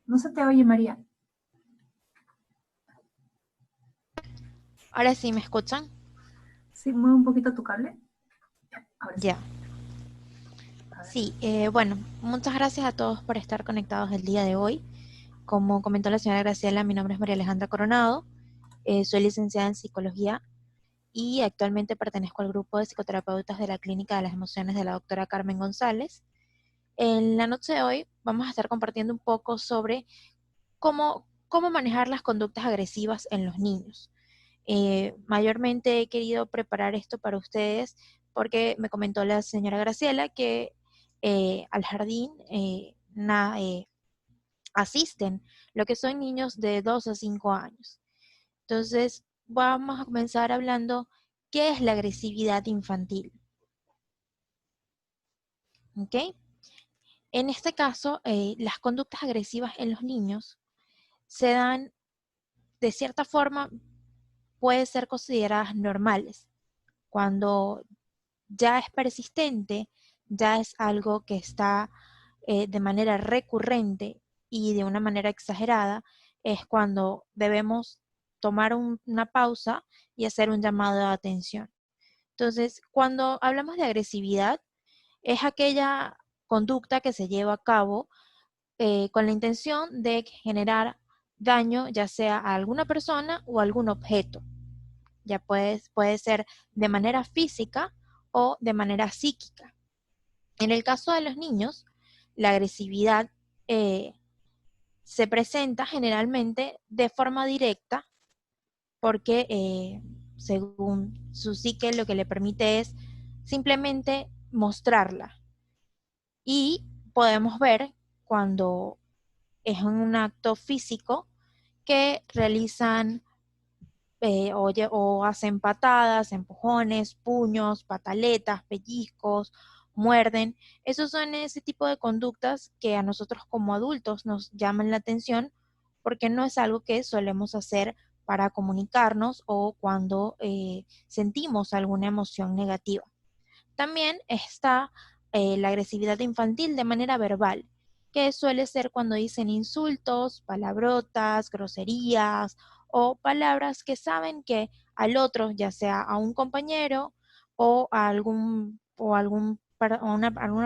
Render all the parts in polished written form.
No se te oye, María. Ahora sí, ¿me escuchan? Sí, mueve un poquito tu cable. Ahora sí. Ya. A ver. Sí, bueno, muchas gracias a todos por estar conectados el día de hoy. Como comentó la señora Graciela, mi nombre es María Alejandra Coronado, soy licenciada en psicología y actualmente pertenezco al grupo de psicoterapeutas de la Clínica de las Emociones de la doctora Carmen González. En la noche de hoy vamos a estar compartiendo un poco sobre cómo manejar las conductas agresivas en los niños. Mayormente he querido preparar esto para ustedes porque me comentó la señora Graciela que al jardín asisten lo que son niños de 2 a 5 años. Entonces, vamos a comenzar hablando qué es la agresividad infantil. ¿Ok? En este caso, las conductas agresivas en los niños se dan de cierta forma, pueden ser consideradas normales. Cuando ya es persistente, ya es algo que está de manera recurrente y de una manera exagerada, es cuando debemos tomar una pausa y hacer un llamado de atención. Entonces, cuando hablamos de agresividad, es aquella conducta que se lleva a cabo con la intención de generar daño ya sea a alguna persona o a algún objeto. Ya puede ser de manera física o de manera psíquica. En el caso de los niños, la agresividad eh, se presenta generalmente de forma directa porque según su psique lo que le permite es simplemente mostrarla. Y podemos ver cuando es un acto físico que realizan o hacen patadas, empujones, puños, pataletas, pellizcos, muerden. Esos son ese tipo de conductas que a nosotros como adultos nos llaman la atención porque no es algo que solemos hacer para comunicarnos o cuando sentimos alguna emoción negativa. También está la agresividad infantil de manera verbal, que suele ser cuando dicen insultos, palabrotas, groserías o palabras que saben que al otro, ya sea a un compañero o a alguna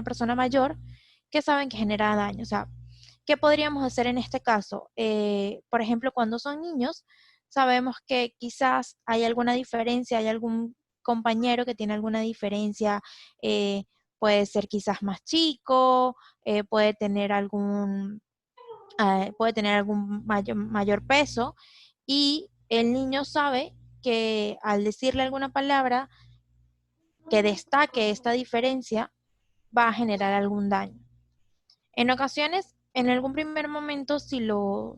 persona mayor, que saben que genera daño. O sea, ¿qué podríamos hacer en este caso? Por ejemplo, cuando son niños, sabemos que quizás hay alguna diferencia, hay algún compañero que tiene alguna diferencia, eh, puede ser quizás más chico, puede tener algún mayor peso y el niño sabe que al decirle alguna palabra que destaque esta diferencia va a generar algún daño. En ocasiones, en algún primer momento, si lo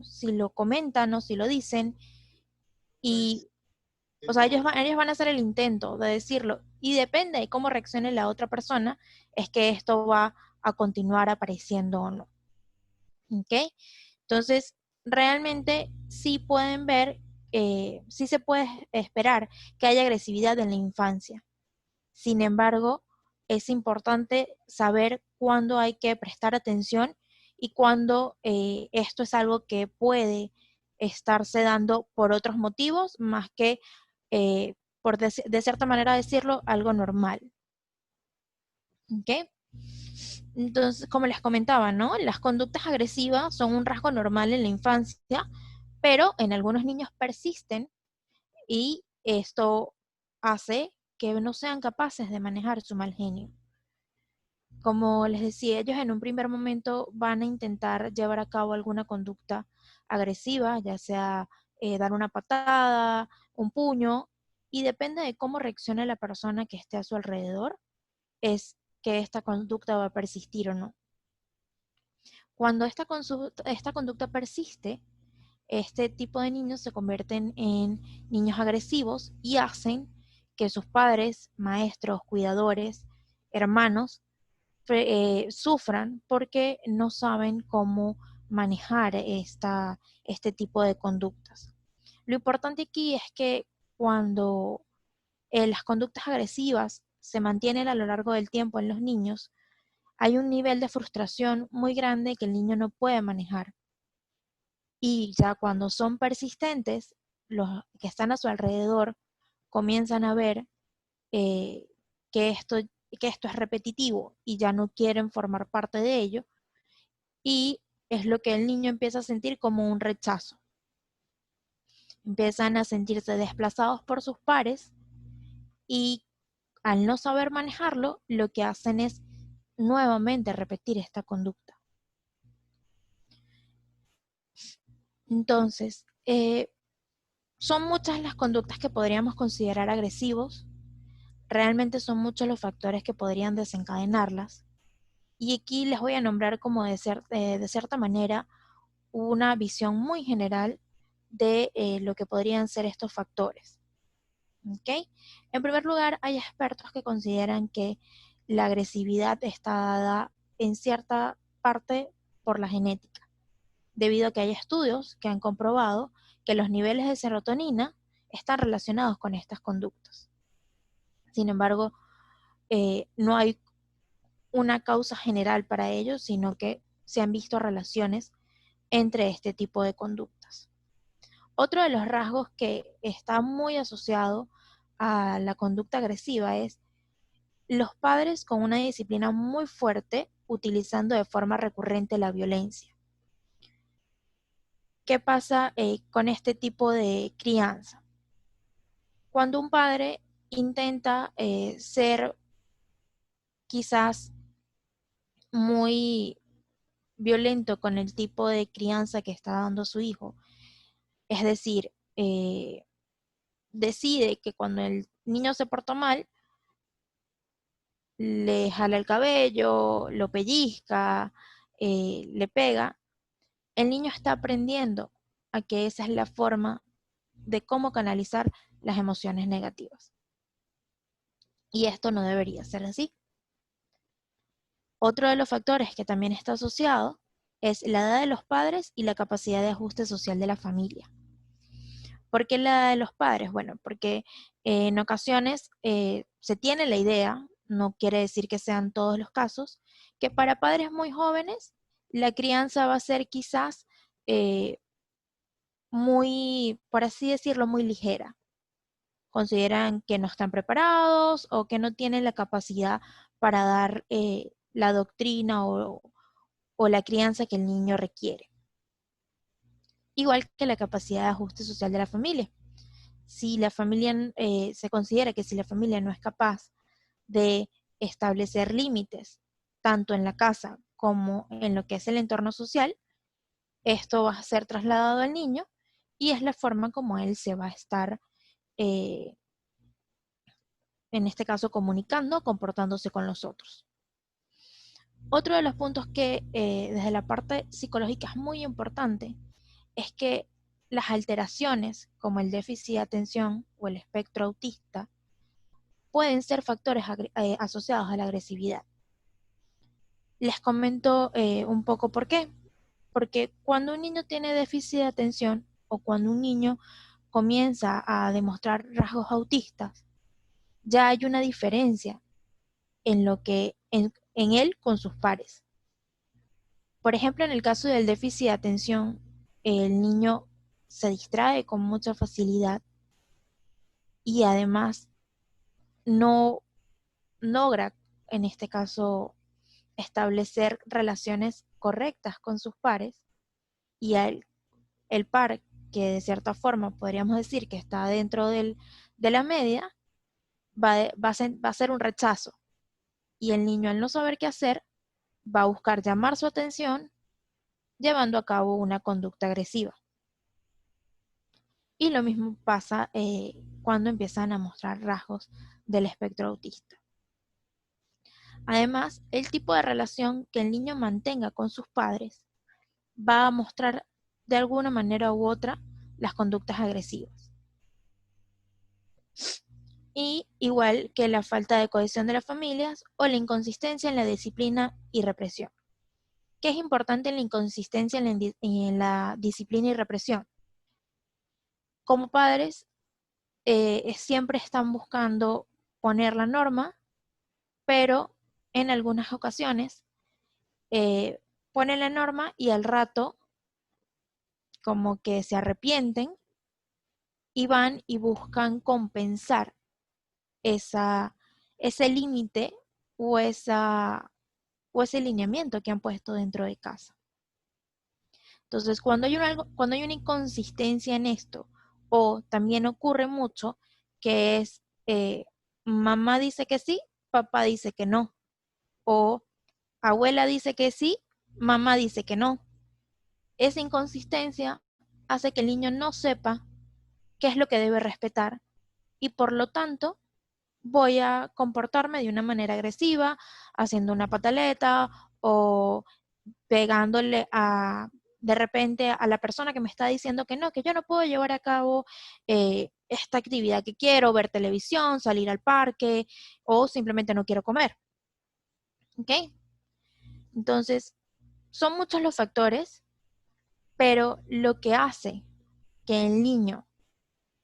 comentan o si lo dicen, y, o sea, ellos van a hacer el intento de decirlo, y depende de cómo reaccione la otra persona, es que esto va a continuar apareciendo o no. ¿Ok? Entonces, realmente sí pueden ver, sí se puede esperar que haya agresividad en la infancia. Sin embargo, es importante saber cuándo hay que prestar atención y cuándo esto es algo que puede estarse dando por otros motivos más que, de cierta manera decirlo, algo normal. ¿Ok? Entonces, como les comentaba, ¿no? Las conductas agresivas son un rasgo normal en la infancia, pero en algunos niños persisten y esto hace que no sean capaces de manejar su mal genio. Como les decía, ellos en un primer momento van a intentar llevar a cabo alguna conducta agresiva, ya sea dar una patada, un puño, y depende de cómo reaccione la persona que esté a su alrededor, es que esta conducta va a persistir o no. Cuando esta conducta persiste, este tipo de niños se convierten en niños agresivos y hacen que sus padres, maestros, cuidadores, hermanos, sufran porque no saben cómo manejar este tipo de conductas. Lo importante aquí es que cuando las conductas agresivas se mantienen a lo largo del tiempo en los niños, hay un nivel de frustración muy grande que el niño no puede manejar. Y ya cuando son persistentes, los que están a su alrededor comienzan a ver eh, que, esto, que esto es repetitivo y ya no quieren formar parte de ello, y es lo que el niño empieza a sentir como un rechazo. Empiezan a sentirse desplazados por sus pares y al no saber manejarlo, lo que hacen es nuevamente repetir esta conducta. Entonces, son muchas las conductas que podríamos considerar agresivos. Realmente son muchos los factores que podrían desencadenarlas. Y aquí les voy a nombrar como de cierta manera una visión muy general de lo que podrían ser estos factores. ¿Okay? En primer lugar, hay expertos que consideran que la agresividad está dada en cierta parte por la genética, debido a que hay estudios que han comprobado que los niveles de serotonina están relacionados con estas conductas. Sin embargo, no hay una causa general para ello, sino que se han visto relaciones entre este tipo de conductas. Otro de los rasgos que está muy asociado a la conducta agresiva es los padres con una disciplina muy fuerte utilizando de forma recurrente la violencia. ¿Qué pasa con este tipo de crianza? Cuando un padre intenta ser quizás muy violento con el tipo de crianza que está dando su hijo, es decir, decide que cuando el niño se portó mal, le jala el cabello, lo pellizca, le pega, el niño está aprendiendo a que esa es la forma de cómo canalizar las emociones negativas. Y esto no debería ser así. Otro de los factores que también está asociado es la edad de los padres y la capacidad de ajuste social de la familia. ¿Por qué la edad de los padres? Bueno, porque en ocasiones se tiene la idea, no quiere decir que sean todos los casos, que para padres muy jóvenes la crianza va a ser quizás muy, por así decirlo, muy ligera. Consideran que no están preparados o que no tienen la capacidad para dar la doctrina o la crianza que el niño requiere. Igual que la capacidad de ajuste social de la familia. Si la familia, se considera que si la familia no es capaz de establecer límites, tanto en la casa como en lo que es el entorno social, esto va a ser trasladado al niño y es la forma como él se va a estar, eh, en este caso, comunicando, comportándose con los otros. Otro de los puntos que desde la parte psicológica es muy importante es que las alteraciones como el déficit de atención o el espectro autista pueden ser factores asociados a la agresividad. Les comento un poco por qué. Porque cuando un niño tiene déficit de atención o cuando un niño comienza a demostrar rasgos autistas, ya hay una diferencia en lo que en él con sus pares. Por ejemplo, en el caso del déficit de atención, el niño se distrae con mucha facilidad y además no logra, en este caso, establecer relaciones correctas con sus pares y el par que de cierta forma podríamos decir que está dentro de la media, va a ser un rechazo. Y el niño al no saber qué hacer, va a buscar llamar su atención llevando a cabo una conducta agresiva. Y lo mismo pasa cuando empiezan a mostrar rasgos del espectro autista. Además, el tipo de relación que el niño mantenga con sus padres va a mostrar de alguna manera u otra las conductas agresivas. Y igual que la falta de cohesión de las familias o la inconsistencia en la disciplina y represión. ¿Qué es importante en la inconsistencia en la disciplina y represión? Como padres, siempre están buscando poner la norma, pero en algunas ocasiones ponen la norma y al rato como que se arrepienten y van y buscan compensar ese límite o, o ese lineamiento que han puesto dentro de casa. Entonces, cuando hay una inconsistencia en esto, o también ocurre mucho, que es mamá dice que sí, papá dice que no, o abuela dice que sí, mamá dice que no. Esa inconsistencia hace que el niño no sepa qué es lo que debe respetar y por lo tanto voy a comportarme de una manera agresiva, haciendo una pataleta o pegándole de repente a la persona que me está diciendo que no, que yo no puedo llevar a cabo esta actividad que quiero, ver televisión, salir al parque o simplemente no quiero comer. ¿Ok? Entonces, son muchos los factores, pero lo que hace que el niño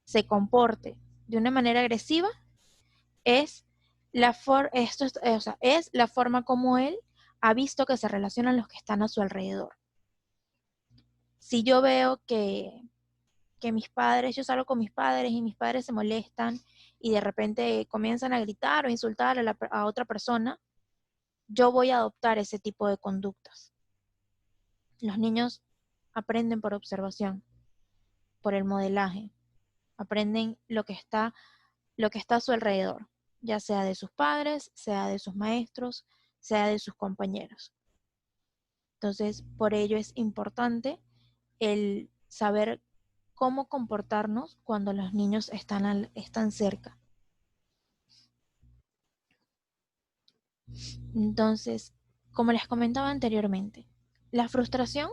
se comporte de una manera agresiva es es la forma como él ha visto que se relacionan los que están a su alrededor. Si yo veo que mis padres, yo salgo con mis padres y mis padres se molestan y de repente comienzan a gritar o insultar a otra persona, yo voy a adoptar ese tipo de conductas. Los niños aprenden por observación, por el modelaje, aprenden lo que está a su alrededor, ya sea de sus padres, sea de sus maestros, sea de sus compañeros. Entonces, por ello es importante el saber cómo comportarnos cuando los niños están cerca. Entonces, como les comentaba anteriormente, la frustración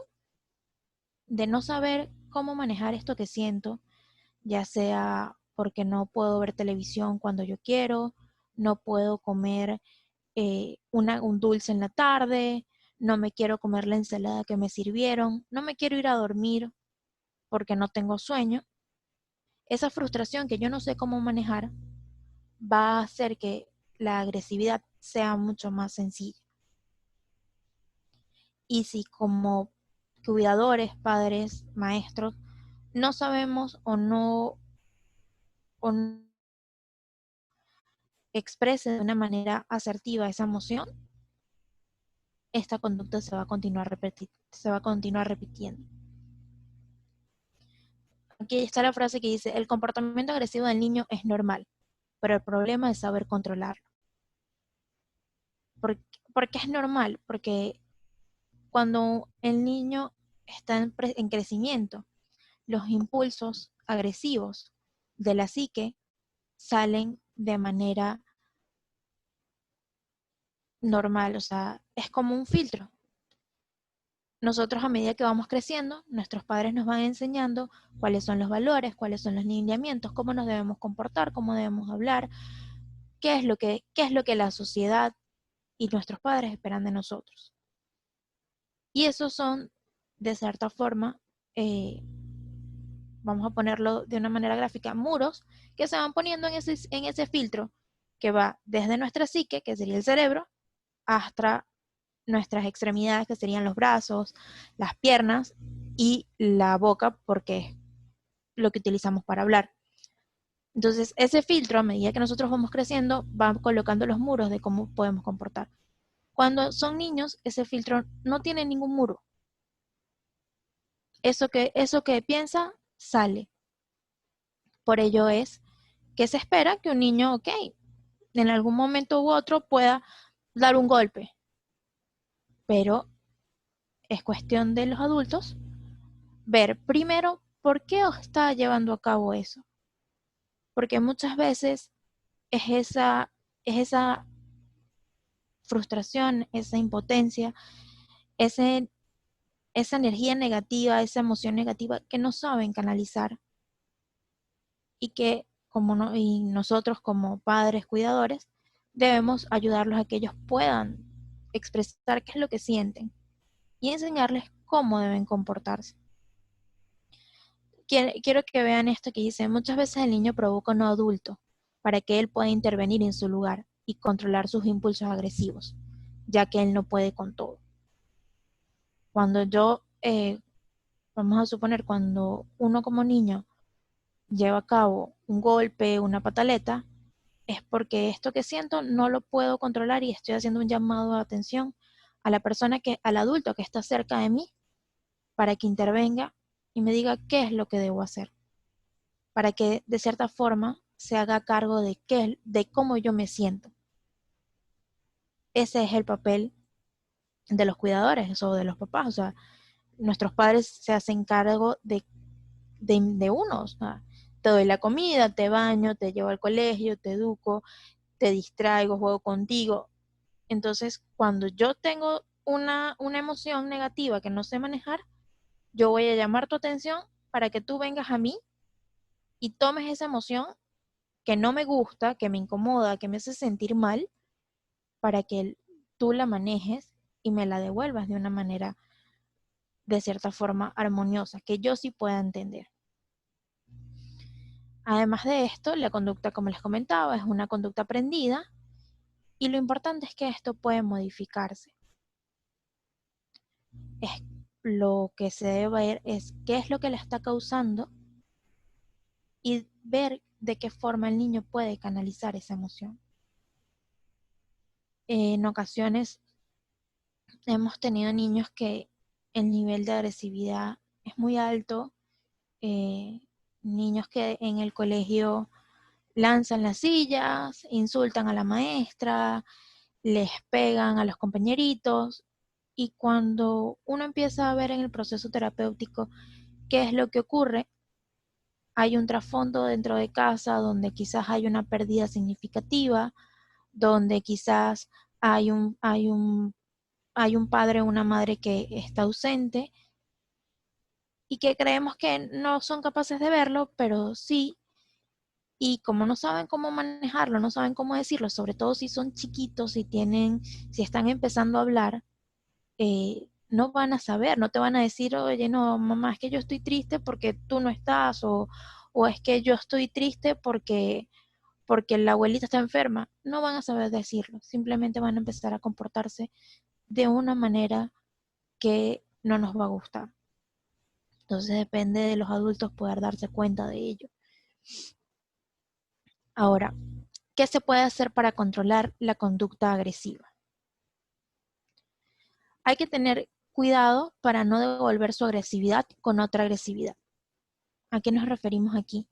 de no saber cómo manejar esto que siento, ya sea porque no puedo ver televisión cuando yo quiero, no puedo comer un dulce en la tarde, no me quiero comer la ensalada que me sirvieron, no me quiero ir a dormir porque no tengo sueño. Esa frustración que yo no sé cómo manejar va a hacer que la agresividad sea mucho más sencilla. Y si como cuidadores, padres, maestros, no sabemos o no exprese de una manera asertiva esa emoción, esta conducta se va a continuar repitiendo. Aquí está la frase que dice, el comportamiento agresivo del niño es normal, pero el problema es saber controlarlo. ¿Por qué es normal? Porque cuando el niño está en crecimiento, los impulsos agresivos de la psique salen de manera normal, o sea, es como un filtro. Nosotros a medida que vamos creciendo, nuestros padres nos van enseñando cuáles son los valores, cuáles son los lineamientos, cómo nos debemos comportar, cómo debemos hablar, qué es lo que la sociedad y nuestros padres esperan de nosotros. Y esos son, de cierta forma, vamos a ponerlo de una manera gráfica, muros que se van poniendo en ese filtro que va desde nuestra psique, que sería el cerebro, hasta nuestras extremidades, que serían los brazos, las piernas y la boca, porque es lo que utilizamos para hablar. Entonces, ese filtro, a medida que nosotros vamos creciendo, va colocando los muros de cómo podemos comportar. Cuando son niños, ese filtro no tiene ningún muro. Eso que piensa, sale. Por ello es que se espera que un niño, ok, en algún momento u otro pueda dar un golpe, pero es cuestión de los adultos ver primero por qué está llevando a cabo eso. Porque muchas veces es esa frustración, esa impotencia, ese, esa energía negativa, esa emoción negativa que no saben canalizar y que y nosotros como padres cuidadores debemos ayudarlos a que ellos puedan expresar qué es lo que sienten y enseñarles cómo deben comportarse. Quiero que vean esto que dice, muchas veces el niño provoca a un adulto para que él pueda intervenir en su lugar y controlar sus impulsos agresivos, ya que él no puede con todo. Cuando vamos a suponer cuando uno como niño lleva a cabo un golpe, una pataleta, es porque esto que siento no lo puedo controlar y estoy haciendo un llamado de atención a la persona al adulto que está cerca de mí para que intervenga y me diga qué es lo que debo hacer, para que de cierta forma se haga cargo de cómo yo me siento. Ese es el papel de los cuidadores o de los papás. O sea, nuestros padres se hacen cargo de uno. O sea, te doy la comida, te baño, te llevo al colegio, te educo, te distraigo, juego contigo. Entonces, cuando yo tengo una emoción negativa que no sé manejar, yo voy a llamar tu atención para que tú vengas a mí y tomes esa emoción que no me gusta, que me incomoda, que me hace sentir mal, para que tú la manejes y me la devuelvas de una manera, de cierta forma, armoniosa, que yo sí pueda entender. Además de esto, la conducta, como les comentaba, es una conducta aprendida y lo importante es que esto puede modificarse. Es lo que se debe ver es qué es lo que le está causando y ver de qué forma el niño puede canalizar esa emoción. En ocasiones hemos tenido niños que el nivel de agresividad es muy alto, eh, niños que en el colegio lanzan las sillas, insultan a la maestra, les pegan a los compañeritos, y cuando uno empieza a ver en el proceso terapéutico qué es lo que ocurre, hay un trasfondo dentro de casa donde quizás hay una pérdida significativa, donde quizás hay un padre o una madre que está ausente y que creemos que no son capaces de verlo, pero sí, y como no saben cómo manejarlo, no saben cómo decirlo, sobre todo si son chiquitos, si están empezando a hablar, no van a saber, no te van a decir, oye, no, mamá, es que yo estoy triste porque tú no estás, o es que yo estoy triste porque la abuelita está enferma. No van a saber decirlo, simplemente van a empezar a comportarse de una manera que no nos va a gustar. Entonces depende de los adultos poder darse cuenta de ello. Ahora, ¿qué se puede hacer para controlar la conducta agresiva? Hay que tener cuidado para no devolver su agresividad con otra agresividad. ¿A qué nos referimos aquí?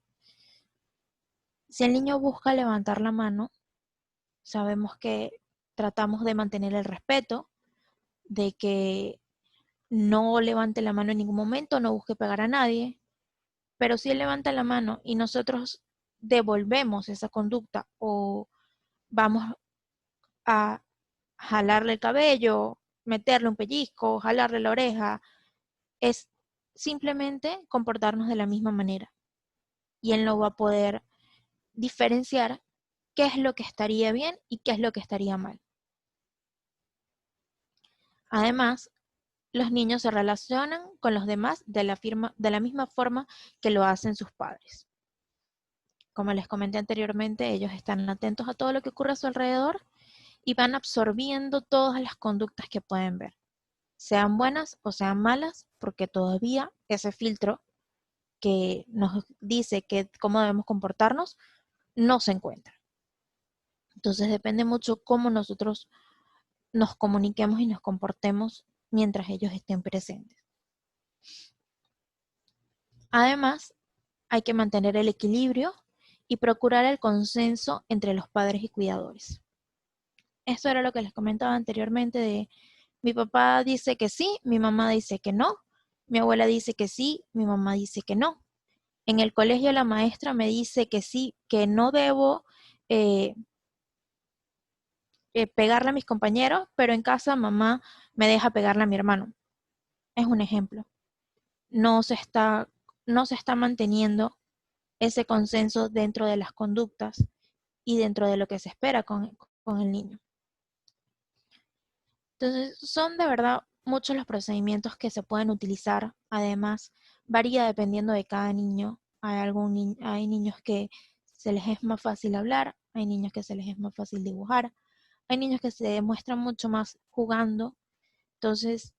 Si el niño busca levantar la mano, sabemos que tratamos de mantener el respeto, de que no levante la mano en ningún momento, no busque pegar a nadie, pero si él levanta la mano y nosotros devolvemos esa conducta o vamos a jalarle el cabello, meterle un pellizco, jalarle la oreja, es simplemente comportarnos de la misma manera. Y él no va a poder diferenciar qué es lo que estaría bien y qué es lo que estaría mal. Además, los niños se relacionan con los demás de la misma forma que lo hacen sus padres. Como les comenté anteriormente, ellos están atentos a todo lo que ocurre a su alrededor y van absorbiendo todas las conductas que pueden ver, sean buenas o sean malas, porque todavía ese filtro que nos dice cómo debemos comportarnos no se encuentra. Entonces depende mucho cómo nosotros nos comuniquemos y nos comportemos mientras ellos estén presentes. Además, hay que mantener el equilibrio y procurar el consenso entre los padres y cuidadores. Esto era lo que les comentaba anteriormente de mi papá dice que sí, mi mamá dice que no, mi abuela dice que sí, mi mamá dice que no. En el colegio la maestra me dice que sí, que no debo eh, pegarle a mis compañeros, pero en casa mamá me deja pegarle a mi hermano. Es un ejemplo. No se está, no se está manteniendo ese consenso dentro de las conductas y dentro de lo que se espera con el niño. Entonces, son de verdad muchos los procedimientos que se pueden utilizar. Además, varía dependiendo de cada niño. Hay niños que se les es más fácil hablar, hay niños que se les es más fácil dibujar, hay niños que se demuestran mucho más jugando. Entonces,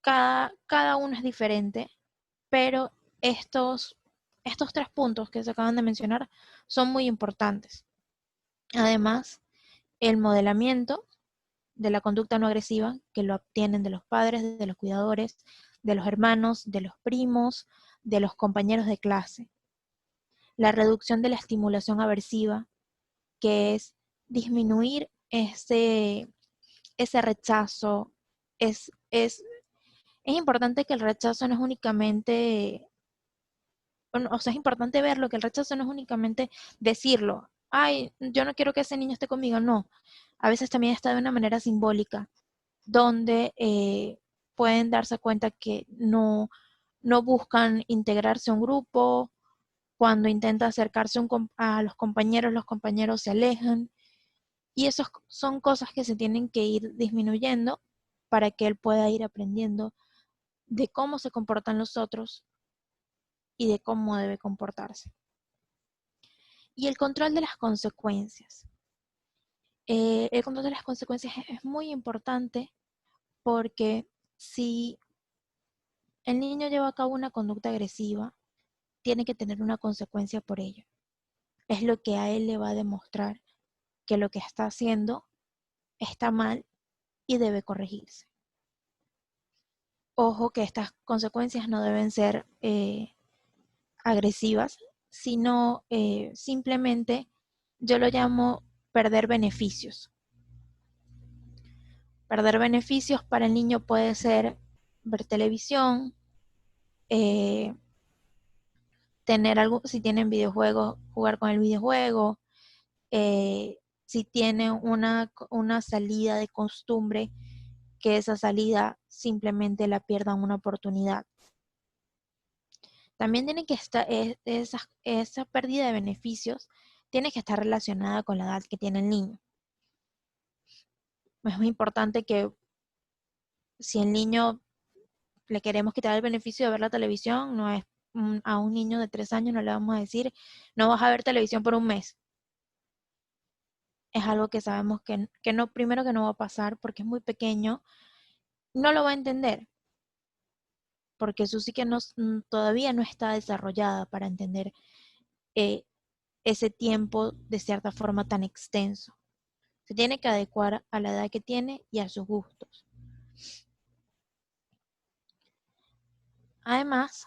cada uno es diferente pero estos 3 puntos que se acaban de mencionar son muy importantes. Además, el modelamiento de la conducta no agresiva, que lo obtienen de los padres, de los cuidadores, de los hermanos, de los primos, de los compañeros de clase. La reducción de la estimulación aversiva, que es disminuir ese rechazo. Es importante que el rechazo no es únicamente, o sea, es importante verlo, que el rechazo no es únicamente decirlo, ay, yo no quiero que ese niño esté conmigo, no. A veces también está de una manera simbólica, donde pueden darse cuenta que no buscan integrarse a un grupo. Cuando intenta acercarse a los compañeros se alejan. Y esas son cosas que se tienen que ir disminuyendo para que él pueda ir aprendiendo de cómo se comportan los otros y de cómo debe comportarse. Y el control de las consecuencias. El control de las consecuencias es muy importante porque si el niño lleva a cabo una conducta agresiva, tiene que tener una consecuencia por ello. Es lo que a él le va a demostrar que lo que está haciendo está mal y debe corregirse. Ojo que estas consecuencias no deben ser agresivas, sino simplemente yo lo llamo perder beneficios. Perder beneficios para el niño puede ser ver televisión, tener algo, si tienen videojuegos, jugar con el videojuego, si tiene una salida de costumbre, que esa salida simplemente la pierdan una oportunidad. También tiene que estar, esa pérdida de beneficios tiene que estar relacionada con la edad que tiene el niño. Es muy importante que si el niño le queremos quitar el beneficio de ver la televisión, no es a un niño de 3 años no le vamos a decir, no vas a ver televisión por un mes. Es algo que sabemos que no, primero que no va a pasar porque es muy pequeño, no lo va a entender, porque su psique todavía no está desarrollada para entender ese tiempo de cierta forma tan extenso. Se tiene que adecuar a la edad que tiene y a sus gustos. Además,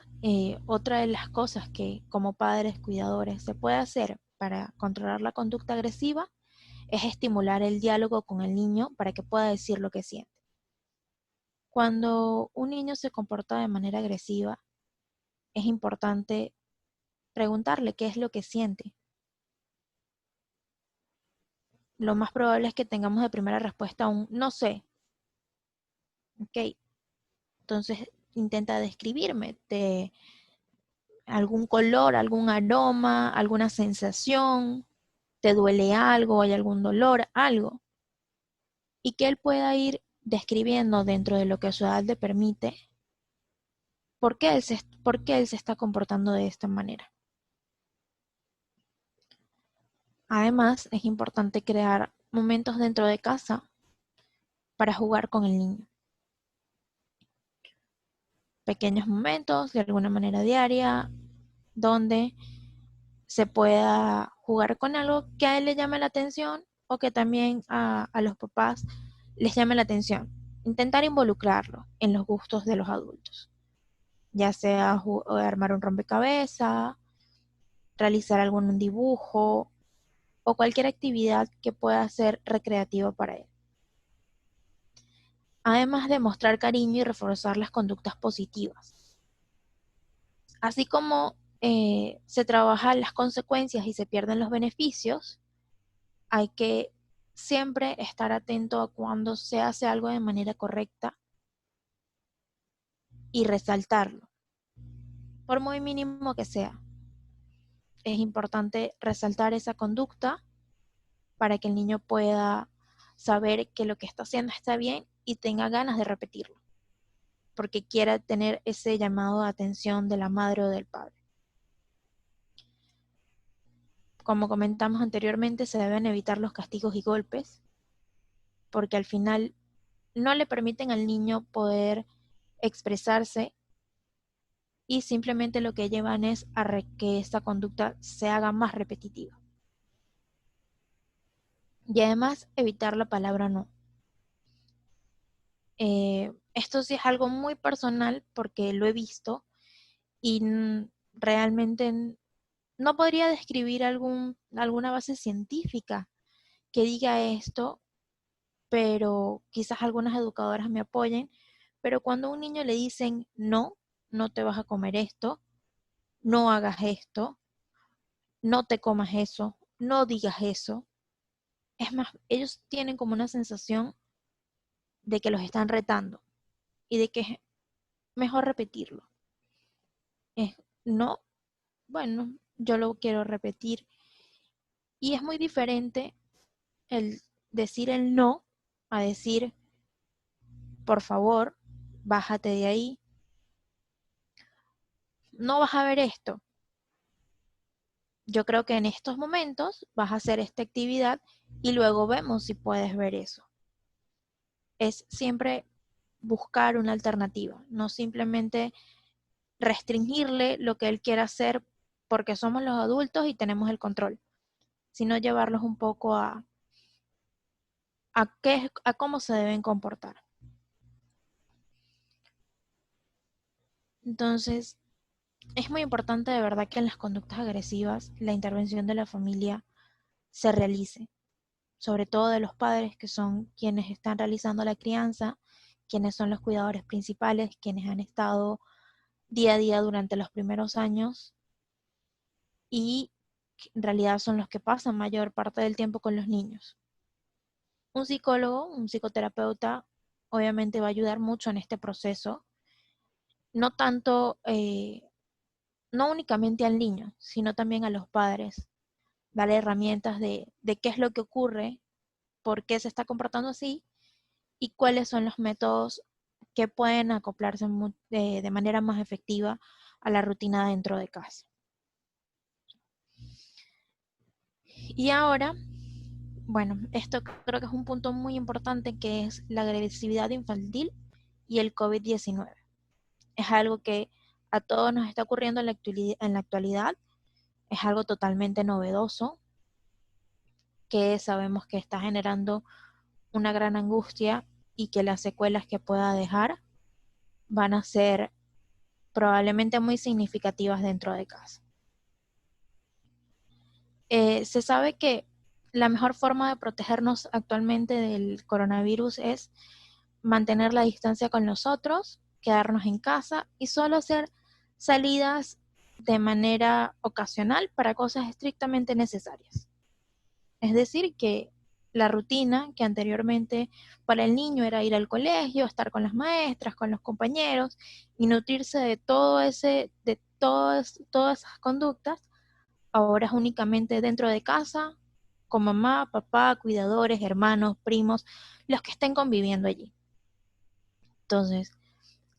otra de las cosas que como padres cuidadores se puede hacer para controlar la conducta agresiva es estimular el diálogo con el niño para que pueda decir lo que siente. Cuando un niño se comporta de manera agresiva, es importante preguntarle qué es lo que siente. Lo más probable es que tengamos de primera respuesta un no sé. Ok, entonces intenta describirme de algún color, algún aroma, alguna sensación, te duele algo, hay algún dolor, algo. Y que él pueda ir describiendo dentro de lo que su edad le permite por qué él se está comportando de esta manera. Además, es importante crear momentos dentro de casa para jugar con el niño. Pequeños momentos, de alguna manera diaria, donde se pueda jugar con algo que a él le llame la atención o que también a los papás les llame la atención. Intentar involucrarlo en los gustos de los adultos, ya sea armar un rompecabezas, realizar algún dibujo o cualquier actividad que pueda ser recreativa para él. Además de mostrar cariño y reforzar las conductas positivas. Así como se trabajan las consecuencias y se pierden los beneficios, hay que siempre estar atento a cuando se hace algo de manera correcta y resaltarlo, por muy mínimo que sea. Es importante resaltar esa conducta para que el niño pueda saber que lo que está haciendo está bien y tenga ganas de repetirlo, porque quiera tener ese llamado de atención de la madre o del padre. Como comentamos anteriormente, se deben evitar los castigos y golpes, porque al final no le permiten al niño poder expresarse y simplemente lo que llevan es a que esta conducta se haga más repetitiva. Y además evitar la palabra no. Esto sí es algo muy personal porque lo he visto y realmente no podría describir alguna base científica que diga esto, pero quizás algunas educadoras me apoyen. Pero cuando a un niño le dicen no, no te vas a comer esto, no hagas esto, no te comas eso, no digas eso, es más, ellos tienen como una sensación de que los están retando y de que es mejor repetirlo. Es no, bueno, yo lo quiero repetir. Y es muy diferente el decir el no a decir, por favor, bájate de ahí, no vas a ver esto. Yo creo que en estos momentos vas a hacer esta actividad y luego vemos si puedes ver eso. Es siempre buscar una alternativa, no simplemente restringirle lo que él quiera hacer porque somos los adultos y tenemos el control, sino llevarlos un poco a cómo se deben comportar. Entonces, es muy importante de verdad que en las conductas agresivas la intervención de la familia se realice, sobre todo de los padres que son quienes están realizando la crianza, quienes son los cuidadores principales, quienes han estado día a día durante los primeros años y en realidad son los que pasan mayor parte del tiempo con los niños. Un psicólogo, un psicoterapeuta, obviamente va a ayudar mucho en este proceso, no tanto, no únicamente al niño, sino también a los padres, darle herramientas de qué es lo que ocurre, por qué se está comportando así y cuáles son los métodos que pueden acoplarse de manera más efectiva a la rutina dentro de casa. Y ahora, bueno, esto creo que es un punto muy importante que es la agresividad infantil y el COVID-19. Es algo que a todos nos está ocurriendo en la actualidad, es algo totalmente novedoso, que sabemos que está generando una gran angustia y que las secuelas que pueda dejar van a ser probablemente muy significativas dentro de casa. Se sabe que la mejor forma de protegernos actualmente del coronavirus es mantener la distancia con los otros, quedarnos en casa y solo hacer salidas de manera ocasional para cosas estrictamente necesarias. Es decir, que la rutina que anteriormente para el niño era ir al colegio, estar con las maestras, con los compañeros y nutrirse de todas esas conductas, ahora es únicamente dentro de casa, con mamá, papá, cuidadores, hermanos, primos, los que estén conviviendo allí. Entonces,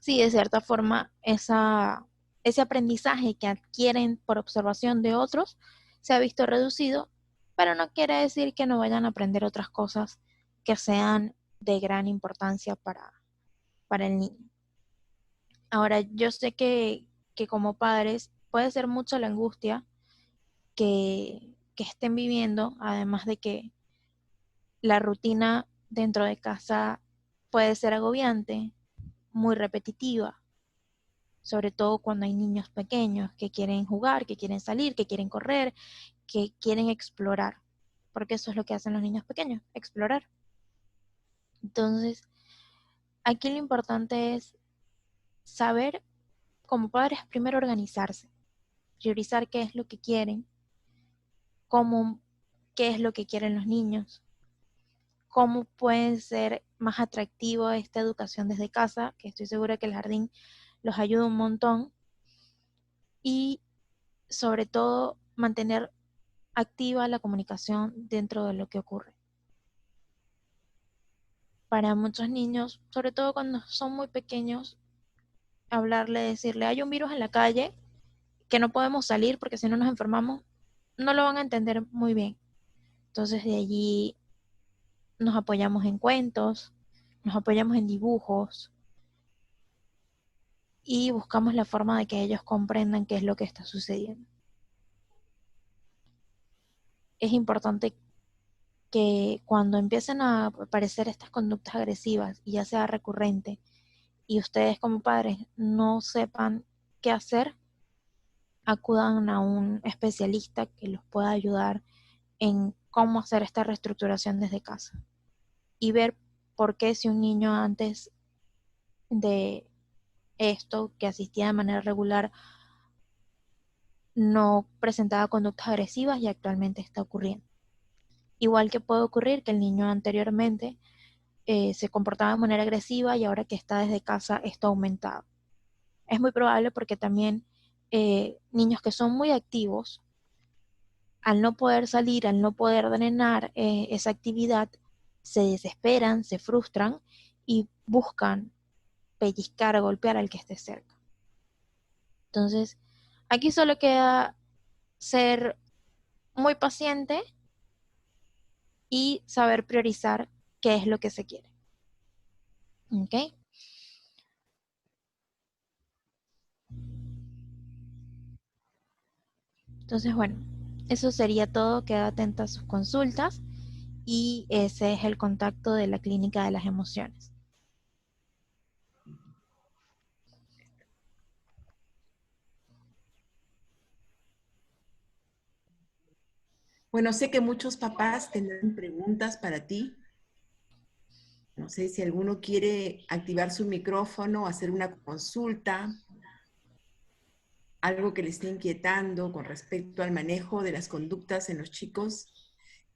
sí, de cierta forma, ese aprendizaje que adquieren por observación de otros se ha visto reducido, pero no quiere decir que no vayan a aprender otras cosas que sean de gran importancia para el niño. Ahora, yo sé que como padres puede ser mucha la angustia que estén viviendo, además de que la rutina dentro de casa puede ser agobiante, muy repetitiva, sobre todo cuando hay niños pequeños que quieren jugar, que quieren salir, que quieren correr, que quieren explorar, porque eso es lo que hacen los niños pequeños, explorar. Entonces, aquí lo importante es saber, como padres, primero organizarse, priorizar qué es lo que quieren, cómo, qué es lo que quieren los niños, cómo puede ser más atractivo esta educación desde casa, que estoy segura que el jardín los ayuda un montón, y sobre todo mantener activa la comunicación dentro de lo que ocurre. Para muchos niños, sobre todo cuando son muy pequeños, hablarle, decirle, hay un virus en la calle, que no podemos salir porque si no nos enfermamos, no lo van a entender muy bien. Entonces de allí nos apoyamos en cuentos, nos apoyamos en dibujos y buscamos la forma de que ellos comprendan qué es lo que está sucediendo. Es importante que cuando empiecen a aparecer estas conductas agresivas y ya sea recurrente y ustedes como padres no sepan qué hacer, acudan a un especialista que los pueda ayudar en cómo hacer esta reestructuración desde casa y ver por qué si un niño antes de esto, que asistía de manera regular, no presentaba conductas agresivas y actualmente está ocurriendo. Igual que puede ocurrir que el niño anteriormente se comportaba de manera agresiva y ahora que está desde casa esto ha aumentado. Es muy probable porque también niños que son muy activos, al no poder salir, al no poder drenar esa actividad, se desesperan, se frustran y buscan pellizcar, golpear al que esté cerca. Entonces, aquí solo queda ser muy paciente y saber priorizar qué es lo que se quiere. ¿Ok? Entonces, bueno, eso sería todo. Queda atenta a sus consultas y ese es el contacto de la clínica de las emociones. Bueno, sé que muchos papás tendrán preguntas para ti. No sé si alguno quiere activar su micrófono, hacer una consulta, algo que le esté inquietando con respecto al manejo de las conductas en los chicos.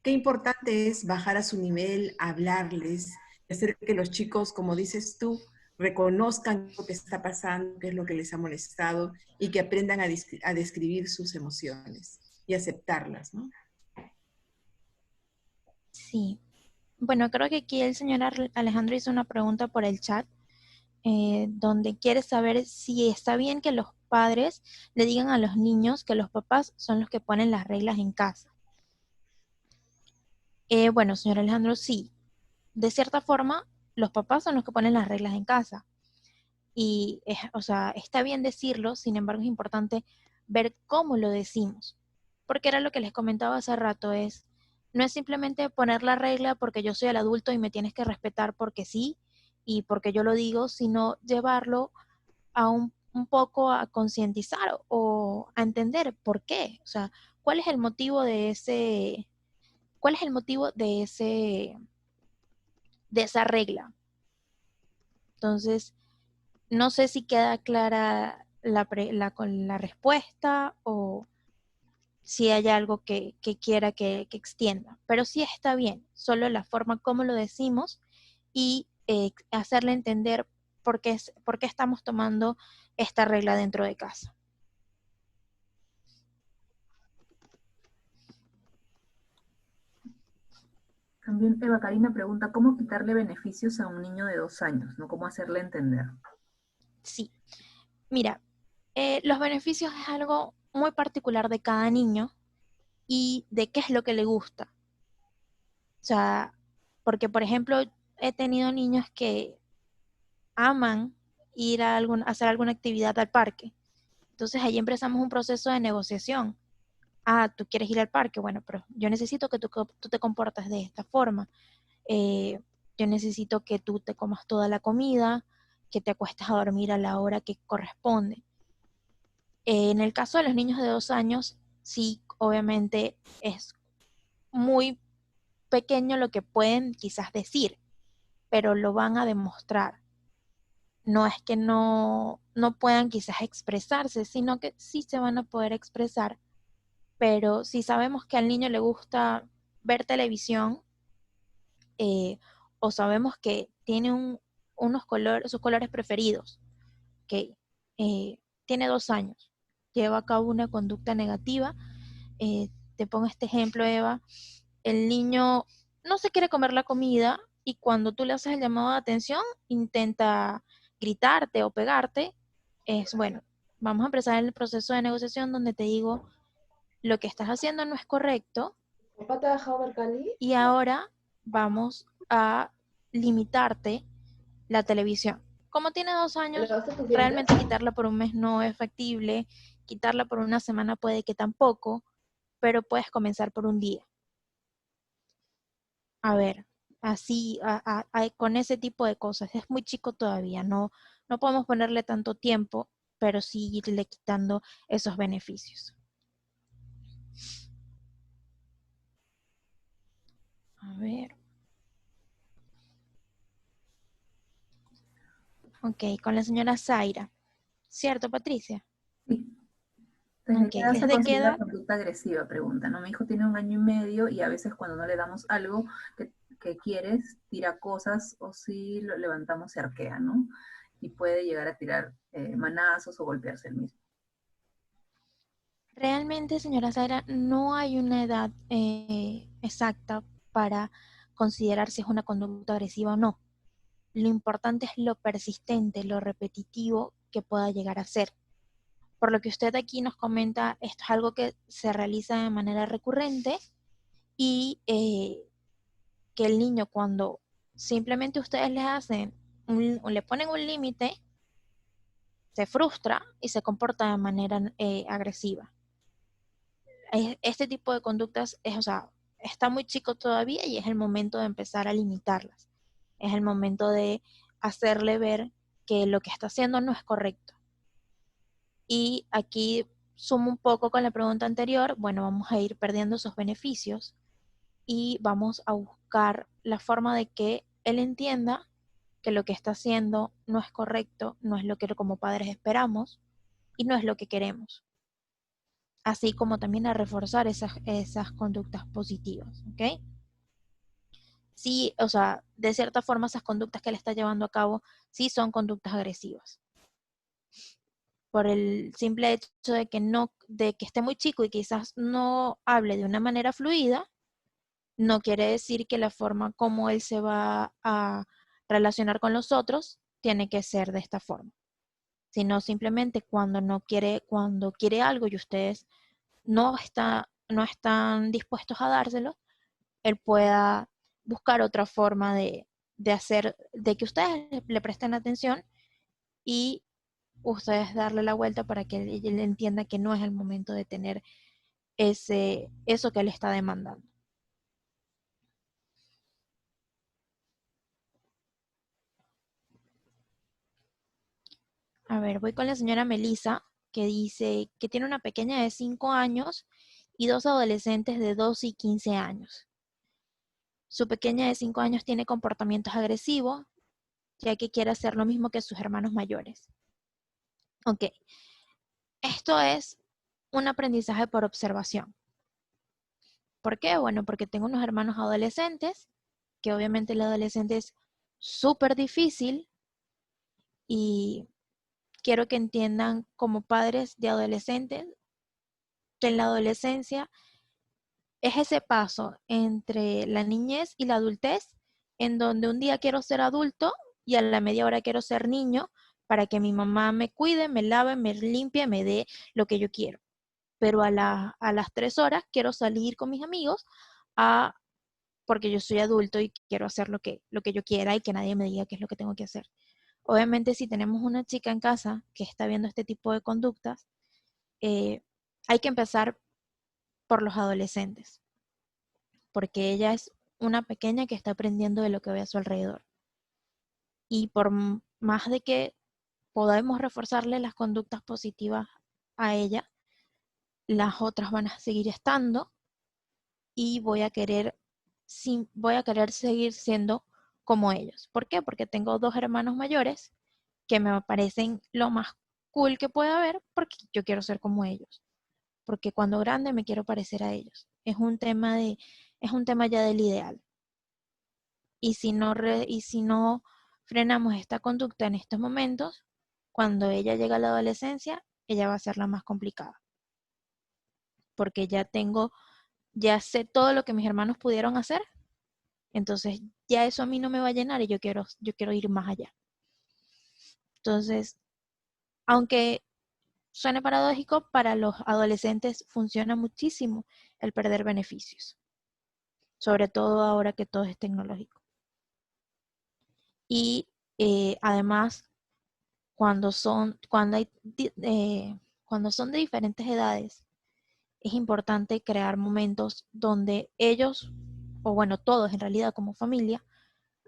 Qué importante es bajar a su nivel, hablarles, hacer que los chicos, como dices tú, reconozcan lo que está pasando, qué es lo que les ha molestado y que aprendan a describir sus emociones y aceptarlas, ¿no? Sí. Bueno, creo que aquí el señor Alejandro hizo una pregunta por el chat, donde quiere saber si está bien que los padres le digan a los niños que los papás son los que ponen las reglas en casa. Bueno, señor Alejandro, sí. De cierta forma, los papás son los que ponen las reglas en casa. Y, o sea, está bien decirlo, sin embargo es importante ver cómo lo decimos. Porque era lo que les comentaba hace rato, no es simplemente poner la regla porque yo soy el adulto y me tienes que respetar porque sí y porque yo lo digo, sino llevarlo a un poco a concientizar o a entender por qué. O sea, cuál es el motivo cuál es el motivo de esa regla. Entonces, no sé si queda clara con la respuesta o si hay algo que quiera que extienda, pero sí está bien, solo la forma como lo decimos y hacerle entender por qué estamos tomando esta regla dentro de casa. También Eva Karina pregunta cómo quitarle beneficios a un niño de 2 años, ¿no? Cómo hacerle entender. Sí, mira, los beneficios es algo muy particular de cada niño y de qué es lo que le gusta. O sea, porque por ejemplo, he tenido niños que aman ir a hacer alguna actividad al parque. Entonces ahí empezamos un proceso de negociación. Ah, tú quieres ir al parque, bueno, pero yo necesito que tú te comportes de esta forma. Eh, yo necesito que tú te comas toda la comida, que te acuestes a dormir a la hora que corresponde. En el caso de los niños de 2 años, sí, obviamente es muy pequeño lo que pueden quizás decir, pero lo van a demostrar. No es que no puedan quizás expresarse, sino que sí se van a poder expresar, pero si sabemos que al niño le gusta ver televisión, o sabemos que tiene sus colores preferidos, que tiene 2 años, lleva a cabo una conducta negativa. Te pongo este ejemplo, Eva, el niño no se quiere comer la comida y cuando tú le haces el llamado de atención, intenta gritarte o pegarte. Es bueno, vamos a empezar el proceso de negociación donde te digo, lo que estás haciendo no es correcto ¿Papá te ha dejado ver Cali? y ahora vamos a limitarte la televisión. como tiene 2 ¿Lo años, hace suficiente? realmente quitarla por un mes no es factible, quitarla por una semana puede que tampoco, pero puedes comenzar por un día. A ver, así, con ese tipo de cosas. Es muy chico todavía, no podemos ponerle tanto tiempo, pero sí irle quitando esos beneficios. A ver. Ok, con la señora Zaira. ¿Cierto, Patricia? Sí. ¿Desde Ok, qué edad se ¿desde qué considera edad? conducta agresiva? Pregunta, ¿no? Mi hijo tiene 1 año y medio y a veces cuando no le damos algo que quiere, tira cosas o si lo levantamos se arquea, ¿no? Y puede llegar a tirar manazos o golpearse el mismo. Realmente, señora Zaira, no hay una edad exacta para considerar si es una conducta agresiva o no. Lo importante es lo persistente, lo repetitivo que pueda llegar a ser. Por lo que usted aquí nos comenta, esto es algo que se realiza de manera recurrente y que el niño cuando simplemente ustedes le hacen, le ponen un límite, se frustra y se comporta de manera agresiva. Este tipo de conductas o sea, está muy chico todavía y es el momento de empezar a limitarlas. Es el momento de hacerle ver que lo que está haciendo no es correcto. Y aquí sumo un poco con la pregunta anterior, bueno, vamos a ir perdiendo esos beneficios y vamos a buscar la forma de que él entienda que lo que está haciendo no es correcto, no es lo que como padres esperamos y no es lo que queremos. Así como también a reforzar esas conductas positivas, ¿ok? Sí, o sea, de cierta forma esas conductas que él está llevando a cabo sí son conductas agresivas. Por el simple hecho de que no, de que esté muy chico y quizás no hable de una manera fluida, no quiere decir que la forma como él se va a relacionar con los otros tiene que ser de esta forma, sino simplemente cuando quiere algo y ustedes no están dispuestos a dárselo, él pueda buscar otra forma de que ustedes le presten atención y ustedes darle la vuelta para que él entienda que no es el momento de tener eso que él está demandando. A ver, voy con la señora Melissa, que dice que tiene una pequeña de 5 años y 2 adolescentes de 12 y 15 años. Su pequeña de 5 años tiene comportamientos agresivos, ya que quiere hacer lo mismo que sus hermanos mayores. Ok, esto es un aprendizaje por observación. ¿Por qué? Bueno, porque tengo unos hermanos adolescentes, que obviamente el adolescente es súper difícil y quiero que entiendan como padres de adolescentes que en la adolescencia es ese paso entre la niñez y la adultez, en donde un día quiero ser adulto y a la media hora quiero ser niño para que mi mamá me cuide, me lave, me limpie, me dé lo que yo quiero. Pero a las 3 horas quiero salir con mis amigos porque yo soy adulto y quiero hacer lo que yo quiera y que nadie me diga qué es lo que tengo que hacer. Obviamente, si tenemos una chica en casa que está viendo este tipo de conductas, hay que empezar por los adolescentes, porque ella es una pequeña que está aprendiendo de lo que ve a su alrededor. Y por más de que podamos reforzarle las conductas positivas a ella, las otras van a seguir estando y voy a querer seguir siendo como ellos. ¿Por qué? Porque tengo 2 hermanos mayores que me parecen lo más cool que puede haber porque yo quiero ser como ellos. Porque cuando grande me quiero parecer a ellos. Es un tema ya del ideal. Y si no frenamos esta conducta en estos momentos, cuando ella llega a la adolescencia, ella va a ser la más complicada. Porque ya sé todo lo que mis hermanos pudieron hacer, entonces ya eso a mí no me va a llenar y yo quiero ir más allá. Entonces, aunque suene paradójico, para los adolescentes funciona muchísimo el perder beneficios, sobre todo ahora que todo es tecnológico. Y además, cuando son de diferentes edades, es importante crear momentos donde ellos, o bueno, todos en realidad como familia,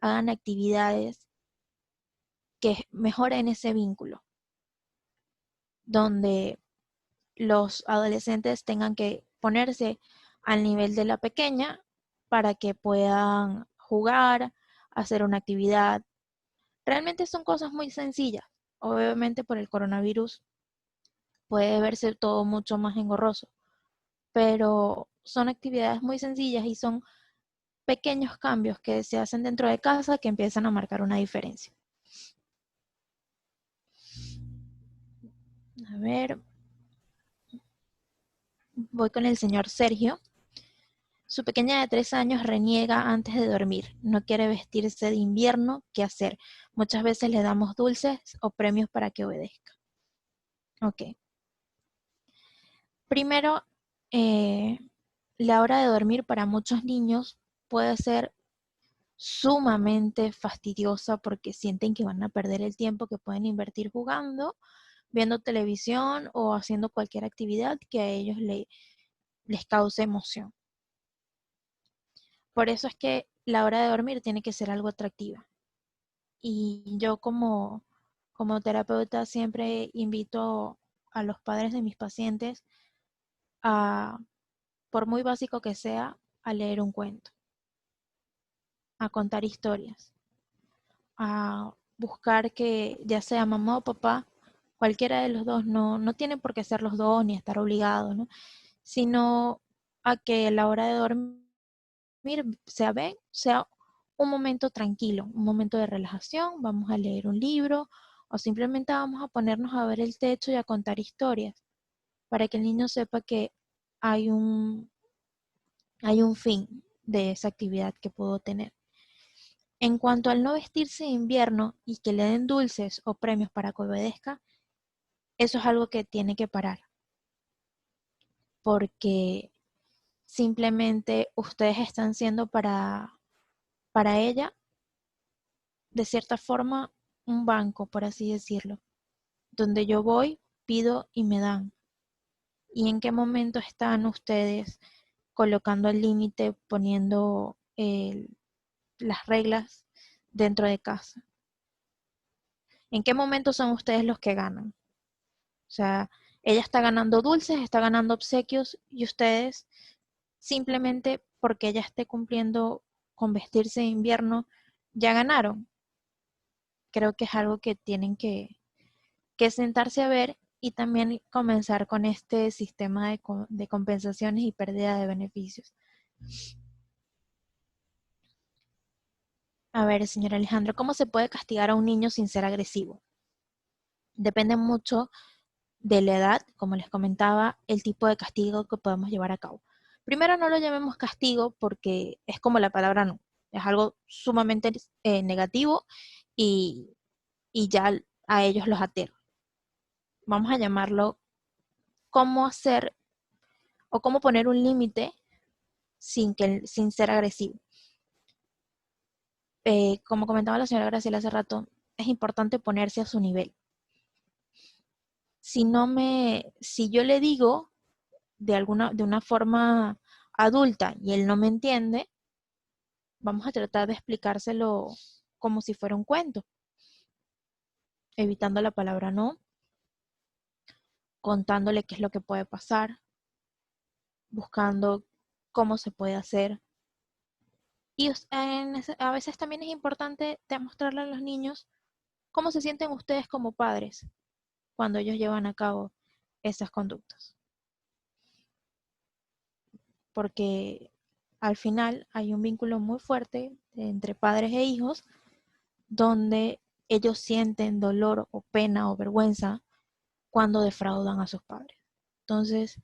hagan actividades que mejoren ese vínculo, donde los adolescentes tengan que ponerse al nivel de la pequeña para que puedan jugar, hacer una actividad. Realmente son cosas muy sencillas. Obviamente por el coronavirus puede verse todo mucho más engorroso, pero son actividades muy sencillas y son pequeños cambios que se hacen dentro de casa que empiezan a marcar una diferencia. A ver, voy con el señor Sergio. Su pequeña de 3 años reniega antes de dormir. No quiere vestirse de invierno. ¿Qué hacer? Muchas veces le damos dulces o premios para que obedezca. Ok. Primero, la hora de dormir para muchos niños puede ser sumamente fastidiosa porque sienten que van a perder el tiempo que pueden invertir jugando, viendo televisión o haciendo cualquier actividad que a ellos les cause emoción. Por eso es que la hora de dormir tiene que ser algo atractiva. Y yo como terapeuta siempre invito a los padres de mis pacientes a, por muy básico que sea, a leer un cuento, a contar historias, a buscar que ya sea mamá o papá, cualquiera de los dos, no tienen por qué ser los dos ni estar obligados, ¿no? Sino a que la hora de dormir sea un momento tranquilo, un momento de relajación, vamos a leer un libro o simplemente vamos a ponernos a ver el techo y a contar historias para que el niño sepa que hay un fin de esa actividad que puedo tener. En cuanto al no vestirse de invierno y que le den dulces o premios para que obedezca, eso es algo que tiene que parar, porque simplemente ustedes están siendo para ella, de cierta forma, un banco, por así decirlo, donde yo voy, pido y me dan. ¿Y en qué momento están ustedes colocando el límite, poniendo las reglas dentro de casa? ¿En qué momento son ustedes los que ganan? O sea, ella está ganando dulces, está ganando obsequios y ustedes simplemente porque ella esté cumpliendo con vestirse de invierno, ya ganaron. Creo que es algo que tienen que sentarse a ver y también comenzar con este sistema de compensaciones y pérdida de beneficios. A ver, señor Alejandro, ¿cómo se puede castigar a un niño sin ser agresivo? Depende mucho de la edad, como les comentaba, el tipo de castigo que podemos llevar a cabo. Primero, no lo llamemos castigo porque es como la palabra no, es algo sumamente negativo y ya a ellos los aterra. Vamos a llamarlo cómo hacer o cómo poner un límite sin ser agresivo. Como comentaba la señora Graciela hace rato, es importante ponerse a su nivel. Si yo le digo de una forma adulta y él no me entiende, vamos a tratar de explicárselo como si fuera un cuento, evitando la palabra no, contándole qué es lo que puede pasar, buscando cómo se puede hacer. Y a veces también es importante demostrarle a los niños cómo se sienten ustedes como padres cuando ellos llevan a cabo esas conductas. Porque al final hay un vínculo muy fuerte entre padres e hijos donde ellos sienten dolor o pena o vergüenza cuando defraudan a sus padres. Entonces,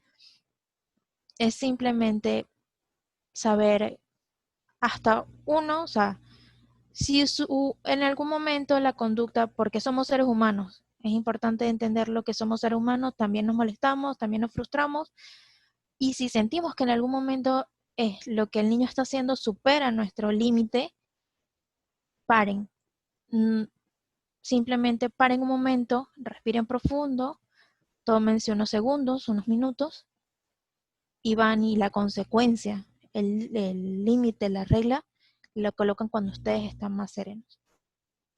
es simplemente saber hasta uno, o sea, si en algún momento la conducta, porque somos seres humanos, es importante entender lo que somos seres humanos, también nos molestamos, también nos frustramos, y si sentimos que en algún momento lo que el niño está haciendo supera nuestro límite, paren. simplemente paren un momento, respiren profundo, tómense unos segundos, unos minutos, y van y la consecuencia, el límite, la regla, lo colocan cuando ustedes están más serenos.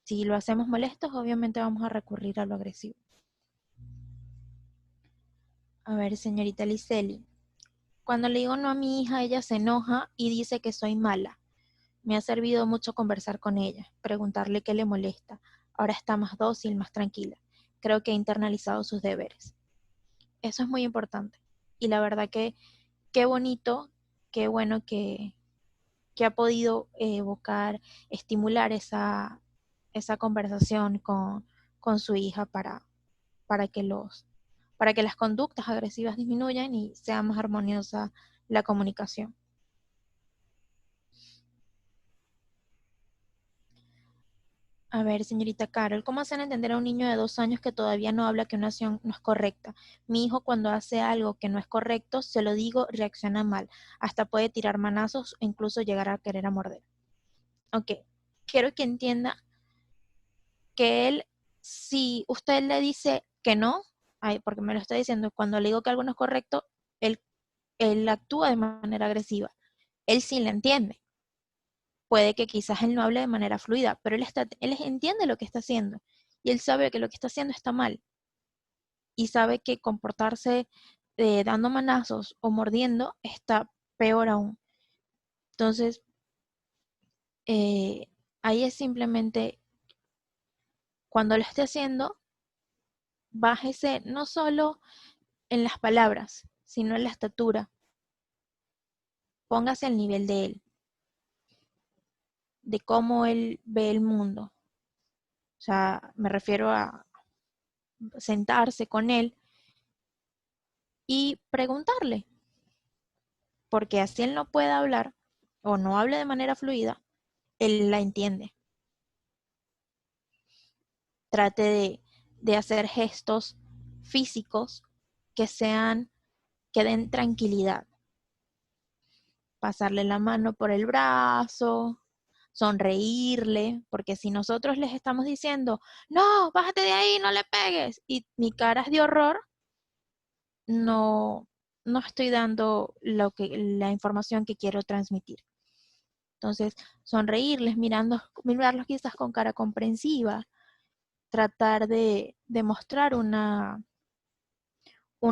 Si lo hacemos molestos, obviamente vamos a recurrir a lo agresivo. A ver, señorita Liceli, cuando le digo no a mi hija, ella se enoja y dice que soy mala. Me ha servido mucho conversar con ella, preguntarle qué le molesta. Ahora está más dócil, más tranquila. Creo que ha internalizado sus deberes. Eso es muy importante. Y la verdad que qué bonito, qué bueno que ha podido evocar, estimular esa conversación con su hija para que para que las conductas agresivas disminuyan y sea más armoniosa la comunicación. A ver, señorita Carol, ¿cómo hacen entender a un niño de 2 años que todavía no habla que una acción no es correcta? Mi hijo cuando hace algo que no es correcto, se lo digo, reacciona mal. Hasta puede tirar manazos o incluso llegar a querer a morder. Ok, quiero que entienda que él, si usted le dice que no, porque me lo está diciendo, cuando le digo que algo no es correcto, él, él actúa de manera agresiva. Él sí le entiende. Puede que quizás él no hable de manera fluida, pero él entiende lo que está haciendo y él sabe que lo que está haciendo está mal y sabe que comportarse dando manazos o mordiendo está peor aún. Entonces, ahí es simplemente cuando lo esté haciendo, bájese no solo en las palabras, sino en la estatura. Póngase al nivel de él, de cómo él ve el mundo. O sea, me refiero a sentarse con él y preguntarle, porque así él no puede hablar o no hable de manera fluida, él la entiende. Trate de hacer gestos físicos que que den tranquilidad. Pasarle la mano por el brazo, sonreírle, porque si nosotros les estamos diciendo, no, bájate de ahí, no le pegues, y mi cara es de horror, no, no estoy dando la información que quiero transmitir. Entonces, sonreírles, mirarlos quizás con cara comprensiva, tratar de mostrar una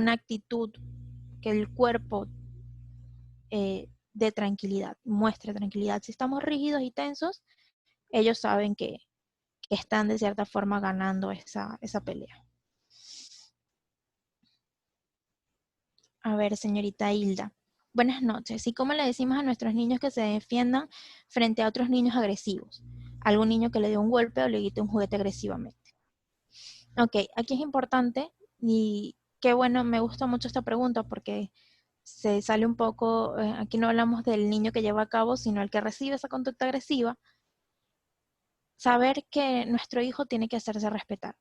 actitud que el cuerpo dé tranquilidad, muestre tranquilidad. Si estamos rígidos y tensos, ellos saben que están de cierta forma ganando esa pelea. A ver, señorita Hilda. Buenas noches. ¿Y cómo le decimos a nuestros niños que se defiendan frente a otros niños agresivos? Algún niño que le dé un golpe o le quite un juguete agresivamente. Ok, aquí es importante y qué bueno, me gusta mucho esta pregunta porque se sale un poco, aquí no hablamos del niño que lleva a cabo, sino el que recibe esa conducta agresiva. Saber que nuestro hijo tiene que hacerse respetar.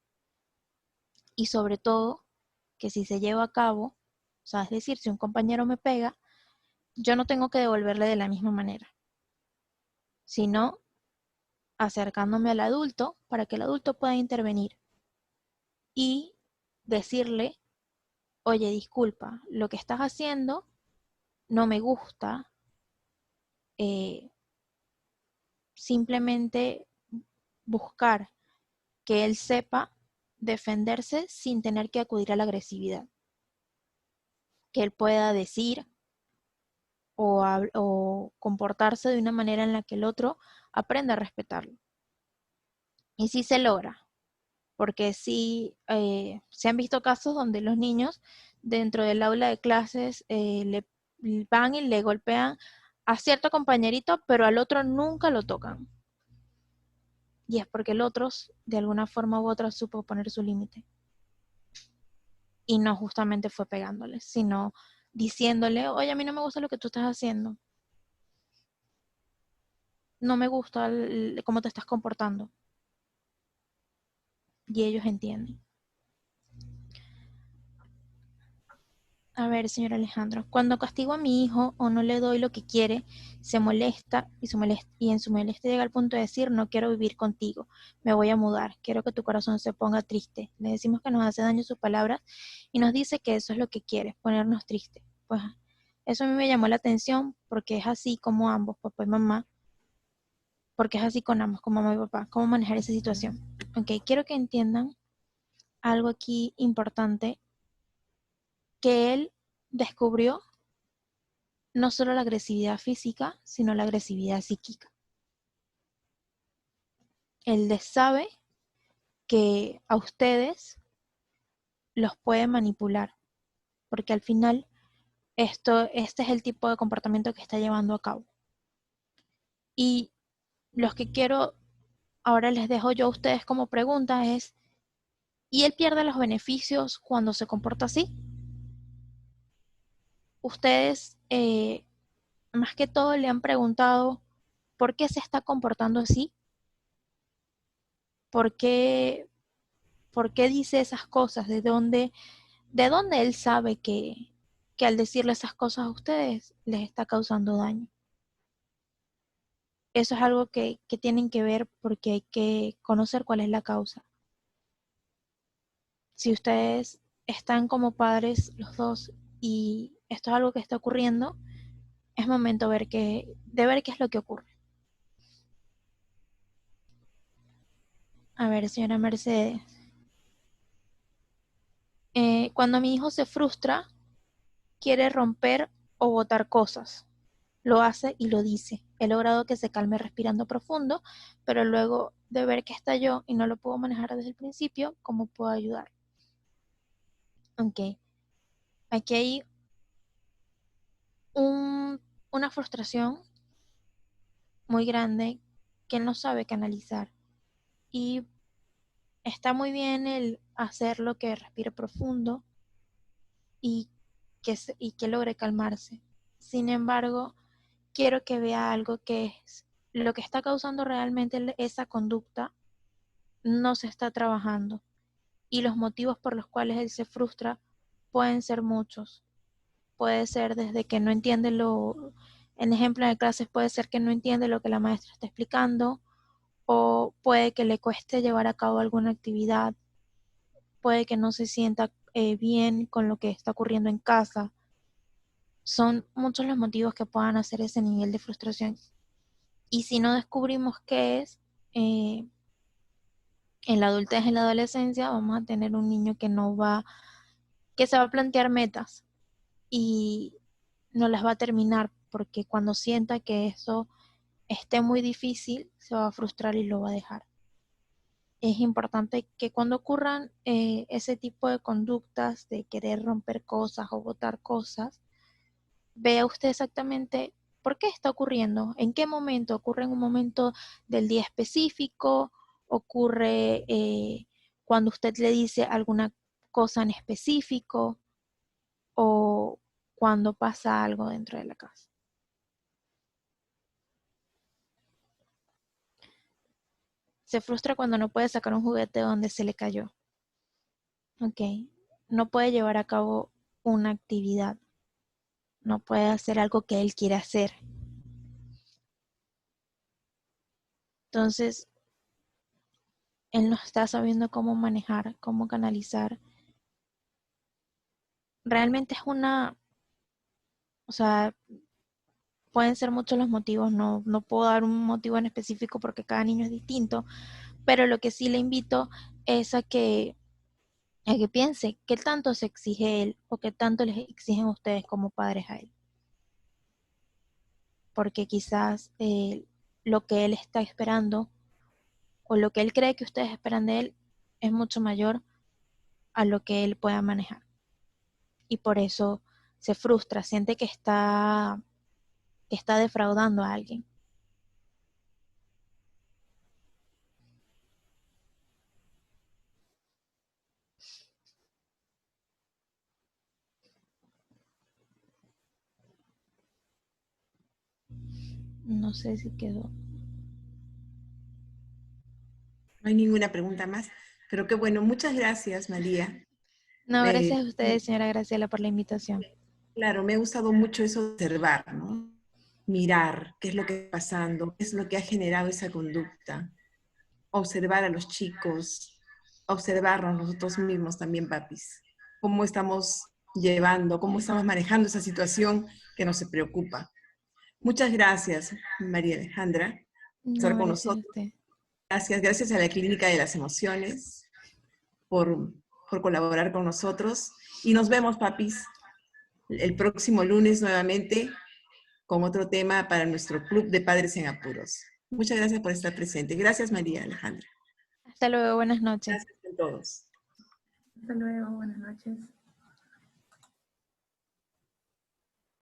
Y sobre todo, que si se lleva a cabo, o sea, es decir, si un compañero me pega, yo no tengo que devolverle de la misma manera, sino acercándome al adulto para que el adulto pueda intervenir y decirle, oye, disculpa, lo que estás haciendo no me gusta, simplemente buscar que él sepa defenderse sin tener que acudir a la agresividad, que él pueda decir o comportarse de una manera en la que el otro aprenda a respetarlo. Y sí se logra, porque sí se han visto casos donde los niños dentro del aula de clases le van y le golpean a cierto compañerito, pero al otro nunca lo tocan. Y es porque el otro, de alguna forma u otra, supo poner su límite. Y no justamente fue pegándole, sino diciéndole, oye, a mí no me gusta lo que tú estás haciendo. No me gusta cómo te estás comportando. Y ellos entienden. A ver, señor Alejandro, cuando castigo a mi hijo o no le doy lo que quiere, se molesta y en su molestia llega al punto de decir, no quiero vivir contigo, me voy a mudar, quiero que tu corazón se ponga triste. Le decimos que nos hace daño sus palabras y nos dice que eso es lo que quiere, ponernos tristes. Pues eso a mí me llamó la atención porque es así como ambos, papá y mamá, porque es así con ambos, con mamá y papá, cómo manejar esa situación. Ok, quiero que entiendan algo aquí importante que él descubrió no solo la agresividad física, sino la agresividad psíquica. Él sabe que a ustedes los puede manipular, porque al final este es el tipo de comportamiento que está llevando a cabo. Y los que quiero, ahora les dejo yo a ustedes como pregunta es, ¿y él pierde los beneficios cuando se comporta así? Ustedes, más que todo, le han preguntado por qué se está comportando así, por qué, por qué dice esas cosas, de dónde él sabe que al decirle esas cosas a ustedes les está causando daño. Eso es algo que tienen que ver porque hay que conocer cuál es la causa. Si ustedes están como padres los dos y esto es algo que está ocurriendo, es momento de ver qué es lo que ocurre. A ver, señora Mercedes, cuando mi hijo se frustra, quiere romper o botar cosas. Lo hace y lo dice. He logrado que se calme respirando profundo, pero luego de ver que estalló y no lo puedo manejar desde el principio, ¿cómo puedo ayudar? Ok, aquí hay una frustración muy grande que él no sabe canalizar. Y está muy bien el hacerlo que respire profundo y y que logre calmarse. Sin embargo, quiero que vea algo que es lo que está causando realmente esa conducta no se está trabajando y los motivos por los cuales él se frustra pueden ser muchos. Puede ser desde que no entiende en ejemplo de clases puede ser que no entiende lo que la maestra está explicando o puede que le cueste llevar a cabo alguna actividad, puede que no se sienta bien con lo que está ocurriendo en casa. Son muchos los motivos que puedan hacer ese nivel de frustración. Y si no descubrimos qué es, eh, en la adultez, en la adolescencia, vamos a tener un niño que se va a plantear metas y no las va a terminar porque cuando sienta que eso esté muy difícil, se va a frustrar y lo va a dejar. Es importante que cuando ocurran ese tipo de conductas de querer romper cosas o botar cosas, vea usted exactamente por qué está ocurriendo, en qué momento, ocurre en un momento del día específico, ocurre cuando usted le dice alguna cosa en específico o cuando pasa algo dentro de la casa. Se frustra cuando no puede sacar un juguete donde se le cayó. Ok, no puede llevar a cabo una actividad, no puede hacer algo que él quiere hacer. Entonces, él no está sabiendo cómo manejar, cómo canalizar. Realmente o sea, pueden ser muchos los motivos, no puedo dar un motivo en específico porque cada niño es distinto, pero lo que sí le invito es a que piense qué tanto se exige él o qué tanto les exigen ustedes como padres a él. Porque quizás lo que él está esperando o lo que él cree que ustedes esperan de él es mucho mayor a lo que él pueda manejar. Y por eso se frustra, siente que está defraudando a alguien. No sé si quedó. No hay ninguna pregunta más, pero qué bueno, muchas gracias, María. No, Eh, gracias a ustedes, señora Graciela, por la invitación. claro, me ha gustado mucho eso de observar, ¿no? Mirar qué es lo que está pasando, qué es lo que ha generado esa conducta. Observar a los chicos, observarnos nosotros mismos también, papis. Cómo estamos llevando, cómo estamos manejando esa situación que nos preocupa. Muchas gracias, María Alejandra, por estar No, con gracias a nosotros. usted. Gracias a la Clínica de las Emociones por, por colaborar con nosotros. Y nos vemos, papis, el próximo lunes nuevamente con otro tema para nuestro Club de Padres en Apuros. Muchas gracias por estar presente. Gracias, María Alejandra. Hasta luego, buenas noches. Gracias a todos. Hasta luego, buenas noches.